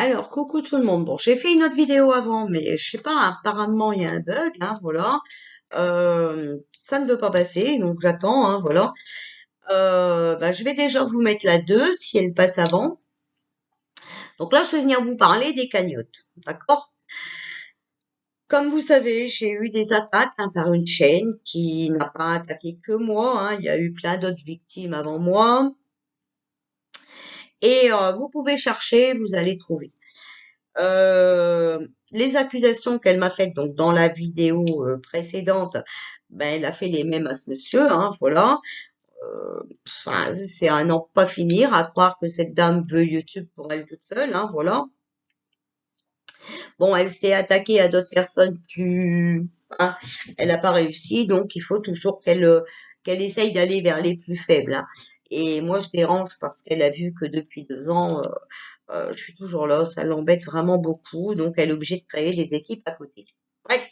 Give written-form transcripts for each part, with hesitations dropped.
Alors, coucou tout le monde. Bon, j'ai fait une autre vidéo avant, mais je sais pas, apparemment il y a un bug, hein, voilà. Ça ne veut pas passer, donc j'attends, hein, voilà. Je vais déjà vous mettre la 2 si elle passe avant. Donc là, je vais venir vous parler des cagnottes, d'accord? Comme vous savez, j'ai eu des attaques hein, par une chaîne qui n'a pas attaqué que moi, hein. Il y a eu plein d'autres victimes avant moi. Et vous pouvez chercher, vous allez trouver. Les accusations qu'elle m'a faites donc dans la vidéo précédente, ben elle a fait les mêmes à ce monsieur, hein, voilà. Enfin, c'est à n'en pas finir, à croire que cette dame veut YouTube pour elle toute seule, hein, voilà. Bon, elle s'est attaquée à d'autres personnes plus, hein, elle n'a pas réussi, donc il faut toujours qu'elle essaye d'aller vers les plus faibles, hein. Et moi, je dérange parce qu'elle a vu que depuis 2 ans, je suis toujours là, ça l'embête vraiment beaucoup, donc elle est obligée de créer des équipes à côté. Bref,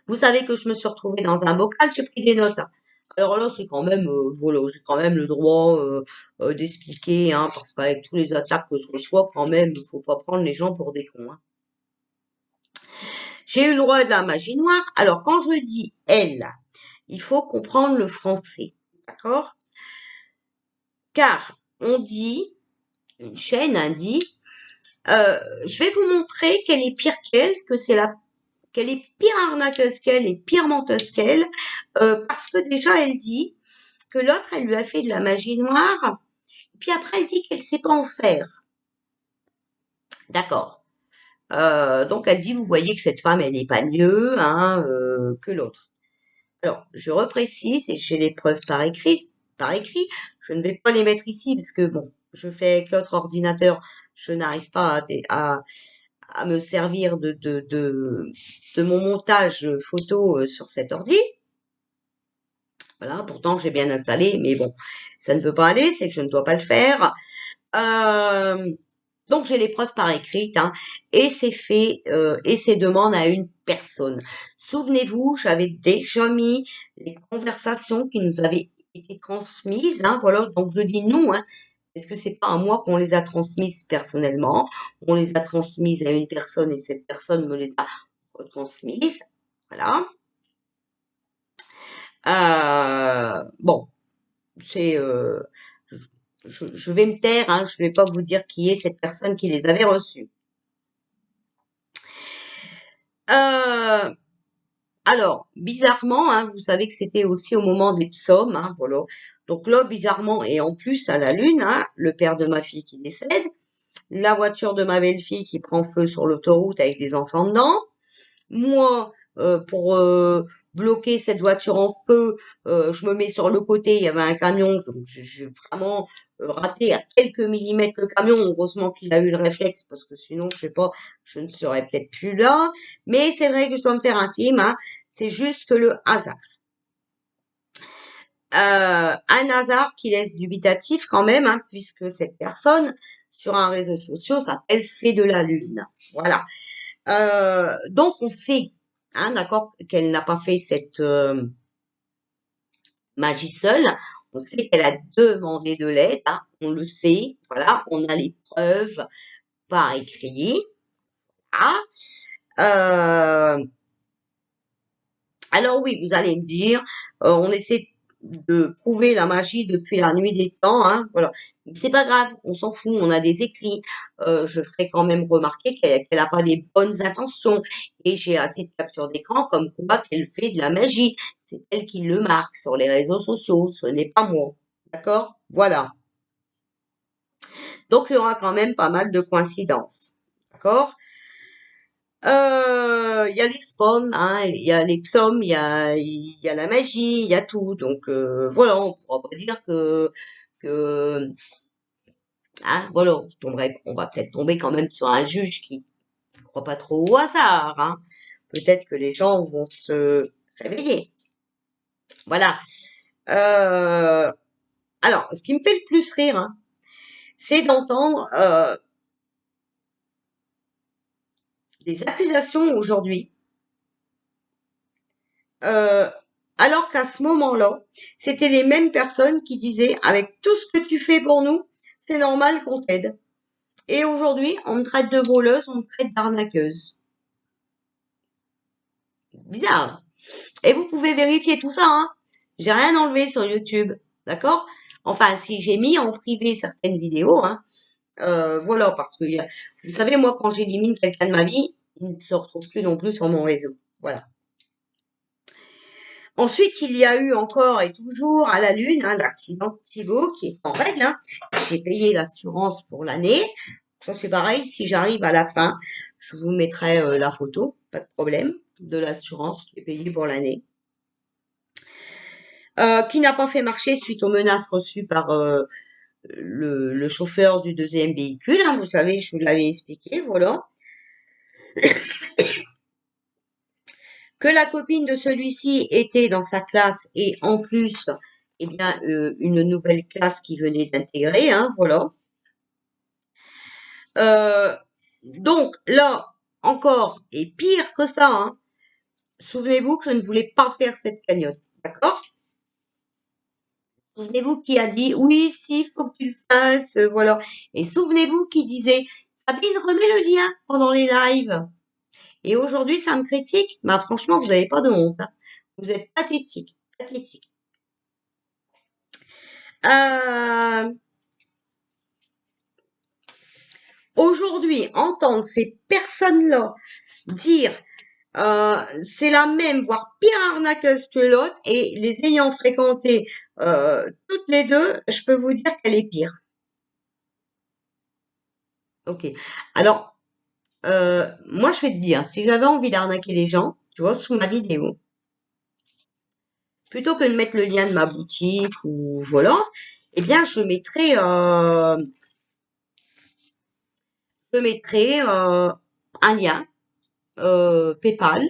vous savez que je me suis retrouvée dans un bocal, j'ai pris des notes, hein. Alors là, c'est quand même, voilà, j'ai quand même le droit d'expliquer, hein, parce qu'avec tous les attaques que je reçois, quand même, il faut pas prendre les gens pour des cons, hein. J'ai eu le droit de la magie noire. Alors, quand je dis elle, il faut comprendre le français, d'accord? Car on dit, une chaîne indique, je vais vous montrer qu'elle est pire qu'elle, qu'elle est pire arnaqueuse qu'elle et pire menteuse qu'elle, parce que déjà elle dit que l'autre elle lui a fait de la magie noire, puis après elle dit qu'elle sait pas en faire. D'accord. Donc elle dit vous voyez que cette femme elle n'est pas mieux hein, que l'autre. Alors je reprécise et j'ai les preuves par écrit, par écrit. Je ne vais pas les mettre ici parce que bon, je fais avec l'autre ordinateur, je n'arrive pas à me servir de mon montage photo sur cet ordi. Voilà, pourtant j'ai bien installé, mais bon, ça ne veut pas aller, c'est que je ne dois pas le faire. Euh, donc j'ai les preuves par écrite, hein, et c'est fait, et c'est demande à une personne. Souvenez-vous, j'avais déjà mis les conversations qui nous avaient été transmises, hein, voilà, donc je dis nous, hein, parce que c'est pas à moi qu'on les a transmises personnellement, on les a transmises à une personne et cette personne me les a retransmises, voilà. Bon, c'est, je vais me taire, hein, je vais pas vous dire qui est cette personne qui les avait reçues. Euh, alors, bizarrement, hein, vous savez que c'était aussi au moment des psaumes, hein, voilà. Donc là, bizarrement, et en plus à la lune, hein, le père de ma fille qui décède, la voiture de ma belle-fille qui prend feu sur l'autoroute avec des enfants dedans, moi, pour bloquer cette voiture en feu, je me mets sur le côté, il y avait un camion, donc j'ai vraiment raté à quelques millimètres le camion. Heureusement qu'il a eu le réflexe, parce que sinon, je sais pas, je ne serais peut-être plus là. Mais c'est vrai que je dois me faire un film, hein. C'est juste que le hasard. Un hasard qui laisse dubitatif quand même, hein, puisque cette personne, sur un réseau social, s'appelle Fait de la Lune. Voilà. Donc on sait, hein, d'accord, qu'elle n'a pas fait cette magie seule. On sait qu'elle a demandé de l'aide, hein, on le sait. Voilà, on a les preuves par écrit. Ah, alors oui, vous allez me dire, on essaie de prouver la magie depuis la nuit des temps, hein, voilà. Mais c'est pas grave, on s'en fout, on a des écrits. Je ferai quand même remarquer qu'elle a pas des bonnes intentions. Et j'ai assez de captures d'écran comme quoi qu'elle fait de la magie. C'est elle qui le marque sur les réseaux sociaux, ce n'est pas moi. D'accord? Voilà. Donc il y aura quand même pas mal de coïncidences. D'accord? Il y a les spawns, hein, il y a les psaumes, il y a la magie, il y a tout. Donc voilà, on pourra pas dire que hein, voilà, on va peut-être tomber quand même sur un juge qui ne croit pas trop au hasard, hein. Peut-être que les gens vont se réveiller. Voilà. Euh, alors, ce qui me fait le plus rire, hein, c'est d'entendre des accusations aujourd'hui. Euh, alors qu'à ce moment-là, c'était les mêmes personnes qui disaient, avec tout ce que tu fais pour nous, c'est normal qu'on t'aide. Et aujourd'hui, on me traite de voleuse, on me traite d'arnaqueuse. Bizarre. Et vous pouvez vérifier tout ça, hein. J'ai rien enlevé sur YouTube, d'accord? Enfin, si j'ai mis en privé certaines vidéos, hein. Voilà, parce que vous savez, moi, quand j'élimine quelqu'un de ma vie, il ne se retrouve plus non plus sur mon réseau. Voilà. Ensuite, il y a eu encore et toujours à la Lune, hein, l'accident de Thibaut qui est en règle, hein. J'ai payé l'assurance pour l'année. Ça, c'est pareil, si j'arrive à la fin, je vous mettrai la photo, pas de problème, de l'assurance qui est payée pour l'année. Qui n'a pas fait marcher suite aux menaces reçues par le chauffeur du deuxième véhicule, hein, vous savez, je vous l'avais expliqué, voilà. Que la copine de celui-ci était dans sa classe et en plus, eh bien, une nouvelle classe qui venait d'intégrer, hein, voilà. Euh, donc là, encore, et pire que ça, hein, souvenez-vous que je ne voulais pas faire cette cagnotte, d'accord? Souvenez-vous qui a dit oui, si, faut que tu le fasses, voilà. Et souvenez-vous qui disait Sabine, remets le lien pendant les lives. Et aujourd'hui, ça me critique. Bah, franchement, vous n'avez pas de honte, hein. Vous êtes pathétique, pathétique. Euh, Aujourd'hui, entendre ces personnes-là dire c'est la même, voire pire arnaqueuse que l'autre, et les ayant fréquentées toutes les deux, je peux vous dire qu'elle est pire. Ok. Alors, moi, je vais te dire, si j'avais envie d'arnaquer les gens, tu vois, sous ma vidéo, plutôt que de mettre le lien de ma boutique ou voilà, eh bien, je mettrais un lien PayPal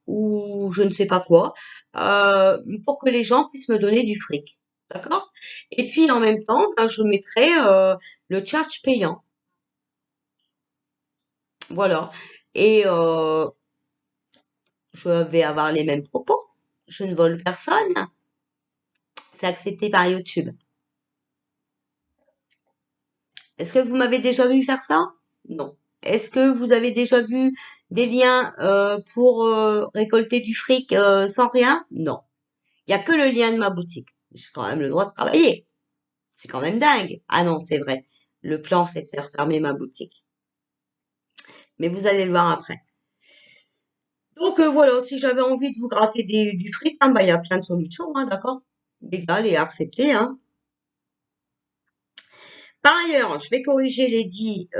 ou je ne sais pas quoi pour que les gens puissent me donner du fric, d'accord? Et puis en même temps, ben, je mettrais le charge payant, voilà. Et je vais avoir les mêmes propos. Je ne vole personne. C'est accepté par YouTube. Est-ce que vous m'avez déjà vu faire ça? Non. Est-ce que vous avez déjà vu des liens pour récolter du fric sans rien? Non. Il y a que le lien de ma boutique. J'ai quand même le droit de travailler. C'est quand même dingue. Ah non, c'est vrai. Le plan, c'est de faire fermer ma boutique. Mais vous allez le voir après. Donc voilà, si j'avais envie de vous gratter du fric, hein, bah, il y a plein de solutions, hein, d'accord? Légales et acceptées, hein. Par ailleurs, je vais corriger les dits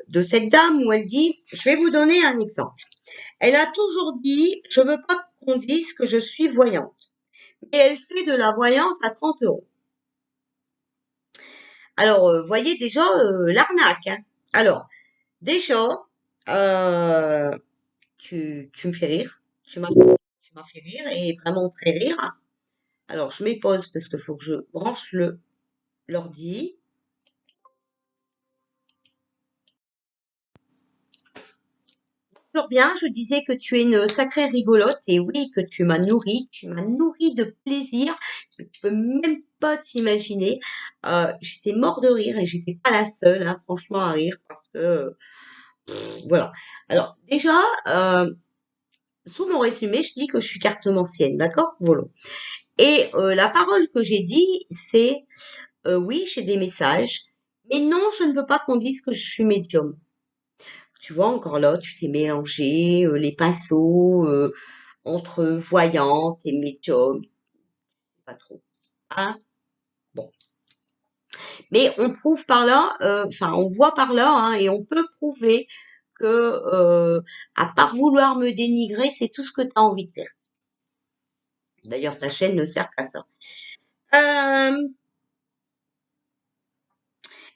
de cette dame où elle dit, je vais vous donner un exemple. Elle a toujours dit, je veux pas qu'on dise que je suis voyante. Et elle fait de la voyance à 30 euros. Alors, voyez déjà l'arnaque, hein. Alors, déjà, euh, tu me fais rire. Tu m'as fait rire et vraiment très rire. Alors, je mets pause parce qu'il faut que je branche l'ordi. Toujours bien, je disais que tu es une sacrée rigolote et oui, que tu m'as nourri de plaisir, que tu peux même pas t'imaginer. J'étais mort de rire et j'étais pas la seule, hein, franchement, à rire parce que voilà. Alors déjà, euh, sous mon résumé, je dis que je suis cartomancienne, d'accord? Voilà. Et la parole que j'ai dit, c'est oui, j'ai des messages, mais non, je ne veux pas qu'on dise que je suis médium. Tu vois, encore là, tu t'es mélangé les pinceaux entre voyante et médium, pas trop. Hein? Bon. Mais on prouve par là, enfin, on voit par là, hein, et on peut prouver que, à part vouloir me dénigrer, c'est tout ce que tu as envie de faire. D'ailleurs, ta chaîne ne sert qu'à ça. Euh,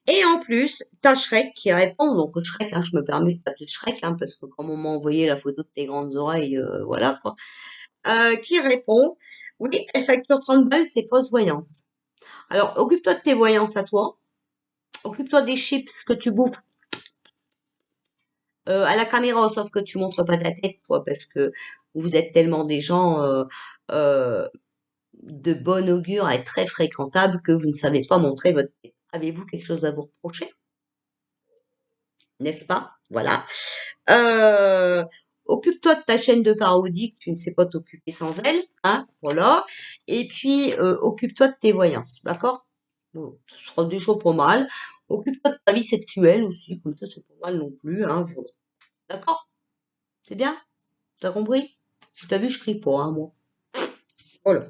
Et en plus, t'as Shrek qui répond, donc Shrek, hein, je me permets de t'appeler Shrek, hein, parce que comme on m'a envoyé la photo de tes grandes oreilles, voilà quoi, qui répond, oui, elle facture 30 balles, c'est fausse voyance. Alors, occupe-toi de tes voyances à toi, occupe-toi des chips que tu bouffes à la caméra, sauf que tu montres pas ta tête, toi, parce que vous êtes tellement des gens euh, de bon augure et très fréquentables que vous ne savez pas montrer votre tête. Avez-vous quelque chose à vous reprocher? n'est-ce pas? Voilà. Euh, Occupe-toi de ta chaîne de parodie, que tu ne sais pas t'occuper sans elle, hein, voilà. Et puis, occupe-toi de tes voyances, d'accord? Bon, ce sera déjà pas mal. Occupe-toi de ta vie sexuelle aussi, comme ça, c'est pas mal non plus, hein, voilà. D'accord? C'est bien? T'as compris? T'as vu, je crie pas, hein, moi. Voilà.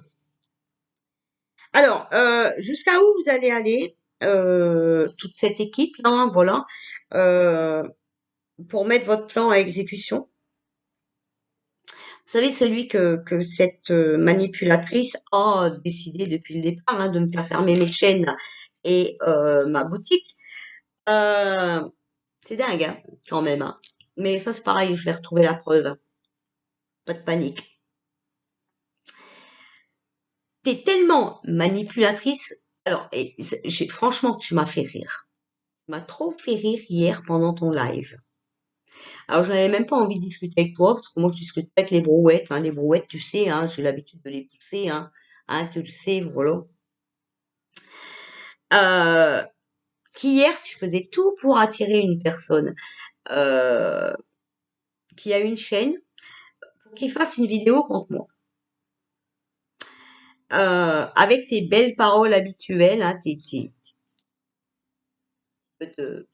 Alors, jusqu'à où vous allez aller, toute cette équipe, là, hein, voilà, euh, pour mettre votre plan à exécution? Vous savez, celui que cette manipulatrice a décidé depuis le départ, hein, de me faire fermer mes chaînes et ma boutique. Euh, c'est dingue, hein, quand même, hein. Mais ça, c'est pareil, je vais retrouver la preuve, hein. Pas de panique. T'es tellement manipulatrice. Alors, franchement, tu m'as fait rire. Tu m'as trop fait rire hier pendant ton live. Alors, j'avais même pas envie de discuter avec toi, parce que moi, je discute pas avec les brouettes, hein. Les brouettes, tu sais, hein, j'ai l'habitude de les pousser, hein. Hein, tu le sais, voilà. Euh, Qu'hier, tu faisais tout pour attirer une personne euh, qui a une chaîne pour qu'il fasse une vidéo contre moi. Avec tes belles paroles habituelles, hein,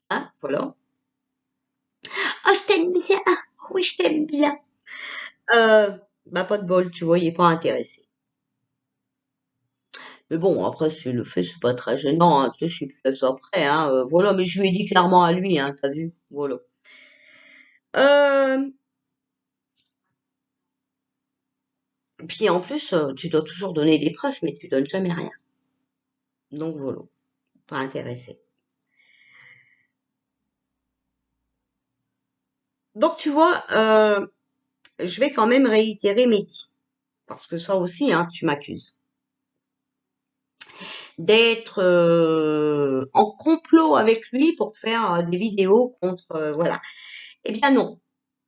hein, voilà. Ah, je t'aime bien. Oui, je t'aime bien. Euh, Bah, pas de bol, tu vois, il est pas intéressé. Mais bon, après, s'il le fait, c'est pas très gênant, hein, tu sais, je suis plus à ça près, hein, voilà, mais je lui ai dit clairement à lui, hein, t'as vu, voilà. Euh, Puis en plus, tu dois toujours donner des preuves, mais tu donnes jamais rien. Donc voilà, pas intéressé. Donc tu vois, je vais quand même réitérer mes dits, parce que ça aussi, hein, tu m'accuses d'être en complot avec lui pour faire des vidéos contre, voilà. Eh bien non,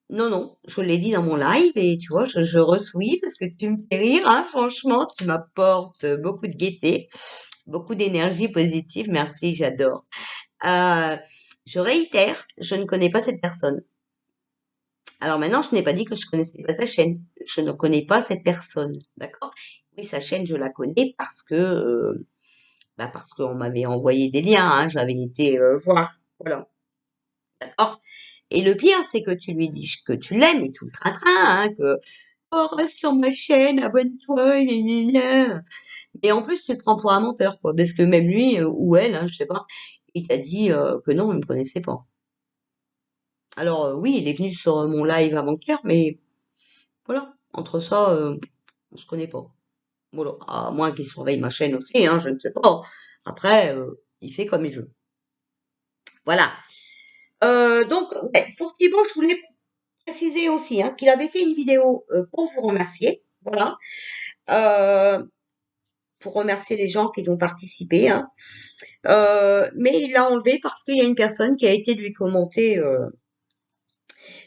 non, non, je l'ai dit dans mon live et tu vois, je ressouis parce que tu me fais rire, hein, franchement, tu m'apportes beaucoup de gaieté, beaucoup d'énergie positive, merci, j'adore. Euh, je réitère, je ne connais pas cette personne. Alors maintenant, je n'ai pas dit que je connaissais pas sa chaîne. Je ne connais pas cette personne, d'accord? Oui, sa chaîne, je la connais parce qu'on m'avait envoyé des liens, hein, j'avais été voir, voilà, d'accord? Et le pire, c'est que tu lui dis que tu l'aimes et tout le train-train, hein, que oh, reste sur ma chaîne, abonne-toi, gna, gna, gna. Et en plus, tu te prends pour un menteur, quoi, parce que même lui ou elle, hein, je sais pas, il t'a dit que non, il me connaissait pas. Alors oui, il est venu sur mon live avant-hier, mais voilà, entre ça, on se connaît pas. Voilà, à moins qu'il surveille ma chaîne aussi, hein, je ne sais pas. Après, il fait comme il veut. Voilà. Donc, ouais, pour Thibaut, je voulais préciser aussi, hein, qu'il avait fait une vidéo pour vous remercier. Voilà. Euh, pour remercier les gens qui ont participé, hein. Mais il l'a enlevé parce qu'il y a une personne qui a été lui commenter,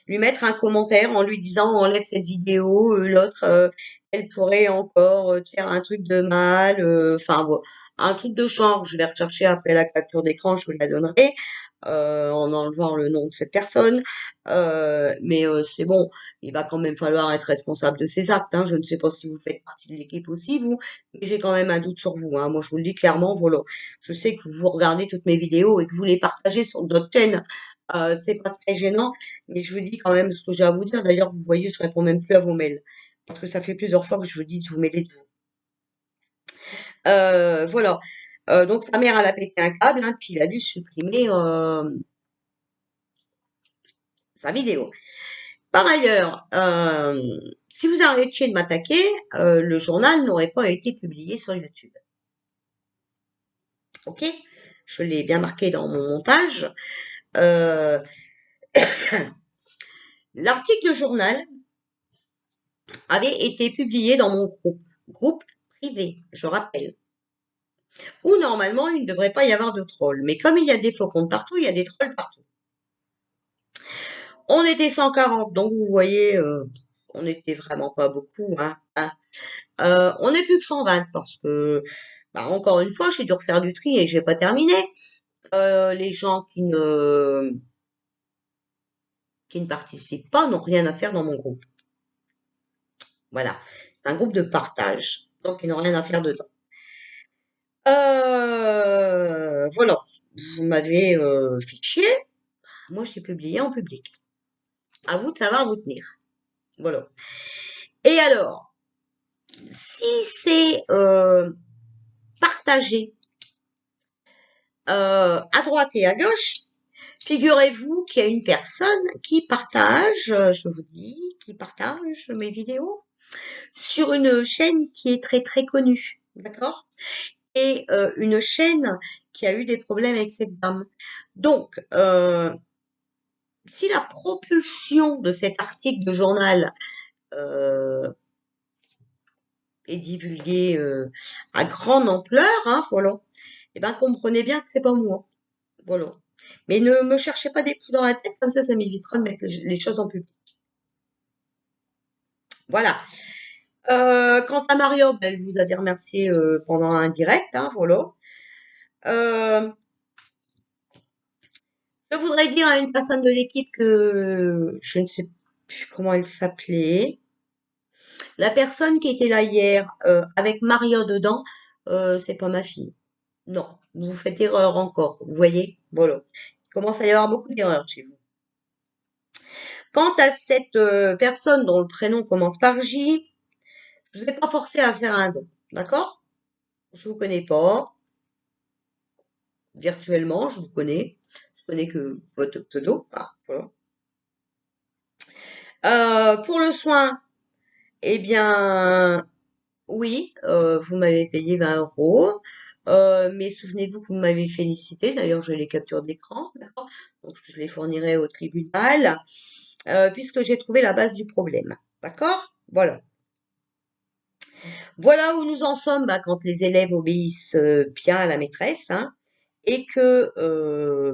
lui mettre un commentaire en lui disant enlève cette vidéo, l'autre, elle pourrait encore te faire un truc de mal, enfin voilà, un truc de genre. Je vais rechercher après la capture d'écran, je vous la donnerai, en enlevant le nom de cette personne. Mais c'est bon, il va quand même falloir être responsable de ses actes, hein. Je ne sais pas si vous faites partie de l'équipe aussi, vous, mais j'ai quand même un doute sur vous, hein. Moi, je vous le dis clairement, voilà. Je sais que vous regardez toutes mes vidéos et que vous les partagez sur d'autres chaînes. C'est pas très gênant, mais je vous dis quand même ce que j'ai à vous dire. D'ailleurs, vous voyez, je réponds même plus à vos mails. Parce que ça fait plusieurs fois que je vous dis de vous mêler de vous. Voilà. Donc sa mère, elle a pété un câble, hein, puis il a dû supprimer sa vidéo. Par ailleurs, si vous arrêtiez de m'attaquer, le journal n'aurait pas été publié sur YouTube. Ok? Je l'ai bien marqué dans mon montage. Euh, L'article journal avait été publié dans mon groupe privé, je rappelle, où normalement il ne devrait pas y avoir de trolls. Mais comme il y a des faux comptes partout, il y a des trolls partout. On était 140, donc vous voyez, on n'était vraiment pas beaucoup, hein. On n'est plus que 120 parce que, bah, encore une fois, j'ai dû refaire du tri et j'ai pas terminé. Les gens qui ne qui ne participent pas n'ont rien à faire dans mon groupe. Voilà. C'est un groupe de partage. Donc, ils n'ont rien à faire dedans. Voilà. Vous m'avez fichier. Moi, je l'ai publié en public. À vous de savoir vous tenir. Voilà. Et alors, si c'est partagé à droite et à gauche, figurez-vous qu'il y a une personne qui partage, je vous dis, qui partage mes vidéos sur une chaîne qui est très très connue, d'accord? Et une chaîne qui a eu des problèmes avec cette dame. Donc, si la propulsion de cet article de journal euh, est divulguée à grande ampleur, hein, voilà, eh ben comprenez bien que c'est pas moi, voilà. Mais ne me cherchez pas des coups dans la tête, comme ça m'évitera de mettre les choses en public. Voilà. Quant à Mario, ben, elle vous avait remercié pendant un direct, hein, voilà. Euh, je voudrais dire à une personne de l'équipe que je ne sais plus comment elle s'appelait. La personne qui était là hier avec Mario dedans, c'est pas ma fille. Non, vous faites erreur encore. Vous voyez? Voilà. Il commence à y avoir beaucoup d'erreurs chez vous. Quant à cette personne dont le prénom commence par J, je vous ai pas forcé à faire un don. D'accord? Je vous connais pas. Virtuellement, je vous connais. Je connais que votre pseudo. Ah, voilà. Pour le soin, eh bien, oui, vous m'avez payé 20 euros. Mais souvenez-vous que vous m'avez félicité. D'ailleurs, j'ai les captures d'écran, d'accord? Donc, je les fournirai au tribunal, puisque j'ai trouvé la base du problème. D'accord? Voilà. Voilà où nous en sommes bah, quand les élèves obéissent bien à la maîtresse, hein, et que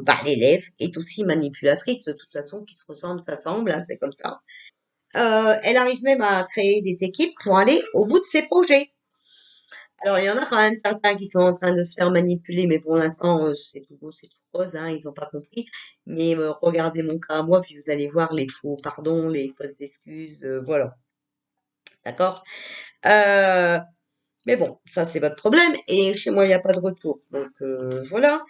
bah, l'élève est aussi manipulatrice. De toute façon, qui se ressemble, s'assemble, hein, c'est comme ça. Elle arrive même à créer des équipes pour aller au bout de ses projets. Alors, il y en a quand même certains qui sont en train de se faire manipuler, mais pour l'instant, c'est tout beau, c'est tout rose, hein, ils n'ont pas compris. Mais regardez mon cas à moi, puis vous allez voir les faux pardons, les fausses excuses, voilà. D'accord? Euh, mais bon, ça c'est votre problème, et chez moi, il n'y a pas de retour. Donc, voilà.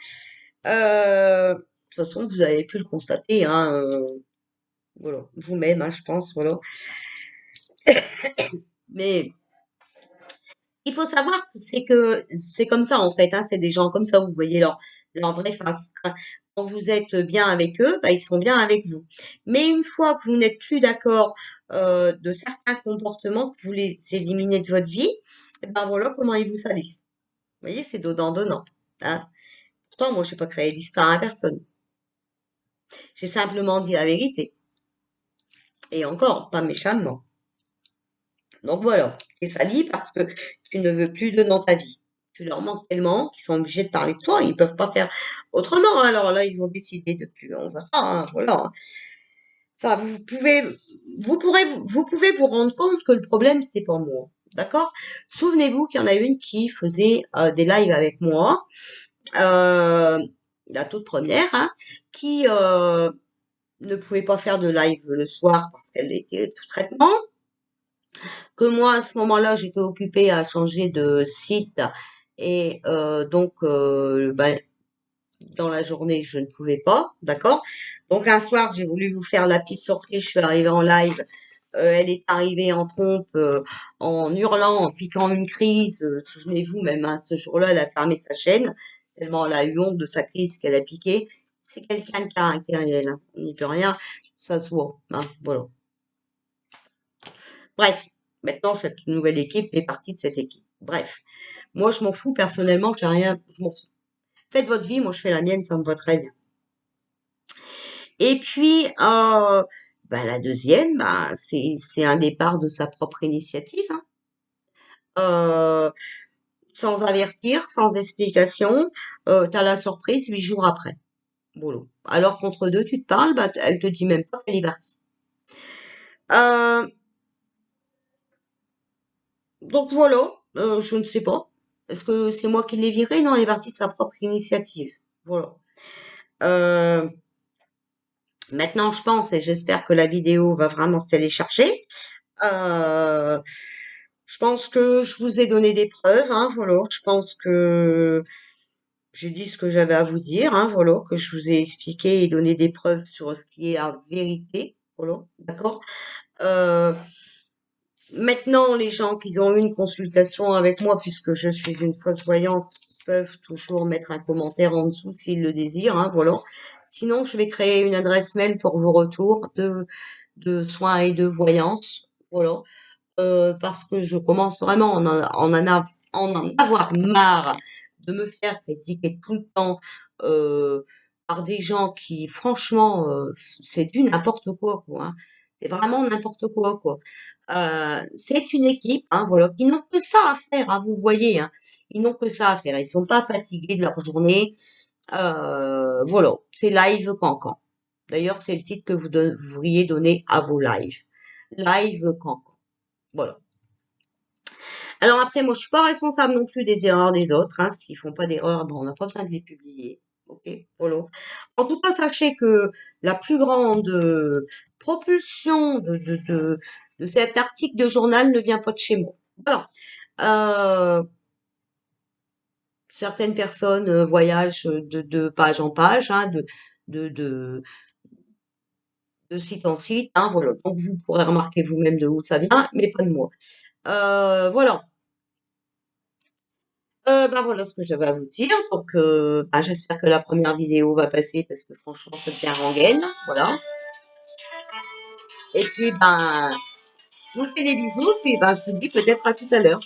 De toute façon, vous avez pu le constater, hein, voilà, vous-même, hein, je pense, voilà. Mais il faut savoir, c'est que c'est comme ça en fait, hein, c'est des gens comme ça, vous voyez leur vraie face, hein. Quand vous êtes bien avec eux, bah, ils sont bien avec vous. Mais une fois que vous n'êtes plus d'accord de certains comportements, que vous les éliminez de votre vie, et ben voilà comment ils vous salissent. Vous voyez, c'est donnant-donnant, hein. Pourtant, moi, j'ai pas créé d'histoire à personne. J'ai simplement dit la vérité. Et encore, pas méchamment. Donc voilà, t'es sali parce que tu ne veux plus d'eux dans ta vie. Tu leur manques tellement qu'ils sont obligés de parler de toi, ils peuvent pas faire autrement. Alors là, ils ont décidé de plus. On verra, hein, voilà. Enfin, vous pouvez vous rendre compte que le problème, c'est pas moi. D'accord? Souvenez-vous qu'il y en a une qui faisait des lives avec moi, euh, la toute première, hein, qui ne pouvait pas faire de live le soir parce qu'elle était sous traitement. Que moi, à ce moment-là, j'étais occupée à changer de site et donc, ben, dans la journée, je ne pouvais pas, d'accord? Donc, un soir, j'ai voulu vous faire la petite surprise, je suis arrivée en live, elle est arrivée en trompe, en hurlant, en piquant une crise, souvenez-vous, même hein, ce jour-là, elle a fermé sa chaîne, tellement elle a eu honte de sa crise qu'elle a piqué. C'est quelqu'un de caractériel, hein, on n'y peut rien, ça se voit, hein, voilà. Bref, maintenant cette nouvelle équipe fait partie de cette équipe. Bref, moi je m'en fous personnellement, j'ai rien, je m'en fous. Faites votre vie, moi je fais la mienne, ça me va très bien. Et puis bah, la deuxième, bah, c'est un départ de sa propre initiative, hein. Euh, sans avertir, sans explication, t'as la surprise 8 jours après. Boulot. Alors qu'entre deux, tu te parles, bah, elle te dit même pas qu'elle est partie. Euh, donc voilà, je ne sais pas. Est-ce que c'est moi qui l'ai virée? Non, elle est partie de sa propre initiative. Voilà. Euh, Maintenant, je pense et j'espère que la vidéo va vraiment se télécharger. Euh, je pense que je vous ai donné des preuves, hein, voilà. Je pense que j'ai dit ce que j'avais à vous dire, hein, voilà, que je vous ai expliqué et donné des preuves sur ce qui est la vérité, voilà, d'accord? Euh, Maintenant, les gens qui ont eu une consultation avec moi, puisque je suis une fausse voyante, peuvent toujours mettre un commentaire en dessous s'ils le désirent, hein, voilà. Sinon, je vais créer une adresse mail pour vos retours de soins et de voyance, voilà. Parce que je commence vraiment en avoir marre de me faire critiquer tout le temps par des gens qui, franchement, c'est du n'importe quoi, quoi, hein. C'est vraiment n'importe quoi, quoi. C'est une équipe, hein, voilà, qui n'ont que ça à faire, hein, vous voyez, hein. Ils n'ont que ça à faire. Ils sont pas fatigués de leur journée. Voilà, c'est live cancan. D'ailleurs, c'est le titre que vous devriez donner à vos lives. Live cancan. Voilà. Alors après, moi, je suis pas responsable non plus des erreurs des autres, hein. S'ils font pas d'erreurs, ben, on n'a pas besoin de les publier. Ok, voilà. En tout cas, sachez que la plus grande propulsion de cet article de journal ne vient pas de chez moi. Voilà. Euh, Certaines personnes voyagent de page en page, hein, de, de, de site en site, hein, voilà. Donc vous pourrez remarquer vous-même de où ça vient, mais pas de moi. Voilà. Ben voilà ce que j'avais à vous dire. Donc, ben, j'espère que la première vidéo va passer parce que franchement, c'est bien rengaine. Voilà. Et puis, ben, je vous fais des bisous. Puis, ben, je vous dis peut-être à tout à l'heure.